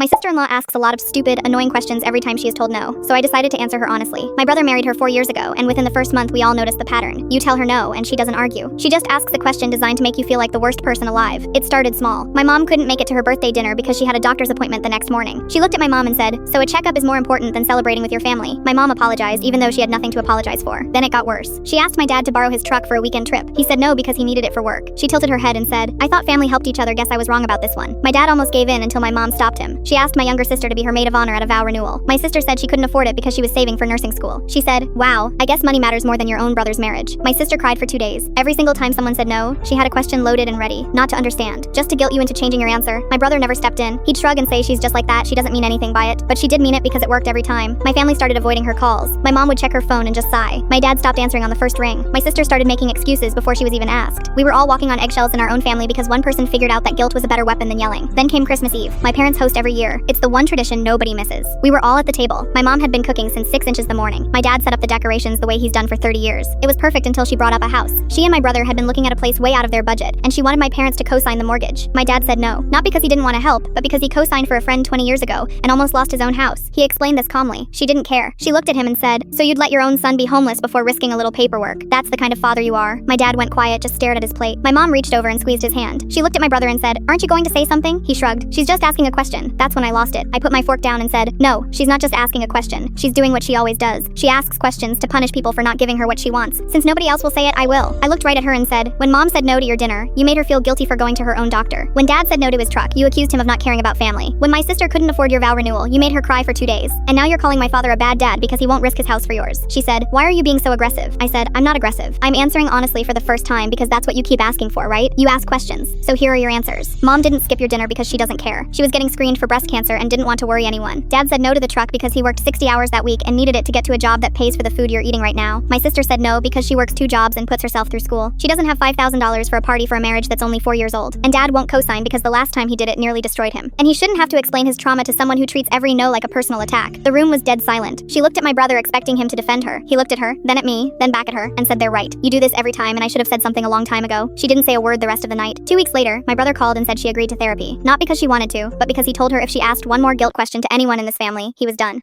My sister-in-law asks a lot of stupid, annoying questions every time she is told no, so I decided to answer her honestly. My brother married her 4 years ago, and within the first month we all noticed the pattern. You tell her no, and she doesn't argue. She just asks a question designed to make you feel like the worst person alive. It started small. My mom couldn't make it to her birthday dinner because she had a doctor's appointment the next morning. She looked at my mom and said, "So a checkup is more important than celebrating with your family?" My mom apologized even though she had nothing to apologize for. Then it got worse. She asked my dad to borrow his truck for a weekend trip. He said no because he needed it for work. She tilted her head and said, "I thought family helped each other, guess I was wrong about this one." My dad almost gave in until my mom stopped him. She asked my younger sister to be her maid of honor at a vow renewal. My sister said she couldn't afford it because she was saving for nursing school. She said, "Wow, I guess money matters more than your own brother's marriage." My sister cried for 2 days. Every single time someone said no, she had a question loaded and ready, not to understand, just to guilt you into changing your answer. My brother never stepped in. He'd shrug and say she's just like that, she doesn't mean anything by it, but she did mean it because it worked every time. My family started avoiding her calls. My mom would check her phone and just sigh. My dad stopped answering on the first ring. My sister started making excuses before she was even asked. We were all walking on eggshells in our own family because one person figured out that guilt was a better weapon than yelling. Then came Christmas Eve. My parents host every year. It's the one tradition nobody misses. We were all at the table. My mom had been cooking since 6 inches the morning. My dad set up the decorations the way he's done for 30 years. It was perfect until she brought up a house. She and my brother had been looking at a place way out of their budget, and she wanted my parents to co-sign the mortgage. My dad said no, not because he didn't want to help, but because he co-signed for a friend 20 years ago and almost lost his own house. He explained this calmly. She didn't care. She looked at him and said, "So you'd let your own son be homeless before risking a little paperwork? That's the kind of father you are." My dad went quiet, just stared at his plate. My mom reached over and squeezed his hand. She looked at my brother and said, "Aren't you going to say something?" He shrugged. "She's just asking a question." That's when I lost it. I put my fork down and said, "No, she's not just asking a question. She's doing what she always does. She asks questions to punish people for not giving her what she wants. Since nobody else will say it, I will." I looked right at her and said, "When mom said no to your dinner, you made her feel guilty for going to her own doctor. When dad said no to his truck, you accused him of not caring about family. When my sister couldn't afford your vow renewal, you made her cry for 2 days. And now you're calling my father a bad dad because he won't risk his house for yours." She said, "Why are you being so aggressive?" I said, "I'm not aggressive. I'm answering honestly for the first time because that's what you keep asking for, right? You ask questions. So here are your answers. Mom didn't skip your dinner because she doesn't care. She was getting screened for breast cancer and didn't want to worry anyone. Dad said no to the truck because he worked 60 hours that week and needed it to get to a job that pays for the food you're eating right now. My sister said no because she works 2 jobs and puts herself through school. She doesn't have $5,000 for a party for a marriage that's only 4 years old. And dad won't co-sign because the last time he did it nearly destroyed him. And he shouldn't have to explain his trauma to someone who treats every no like a personal attack." The room was dead silent. She looked at my brother expecting him to defend her. He looked at her, then at me, then back at her, and said, "They're right. You do this every time and I should have said something a long time ago." She didn't say a word the rest of the night. 2 weeks later, my brother called and said she agreed to therapy. Not because she wanted to, but because he told her if she asked one more guilt question to anyone in this family, he was done.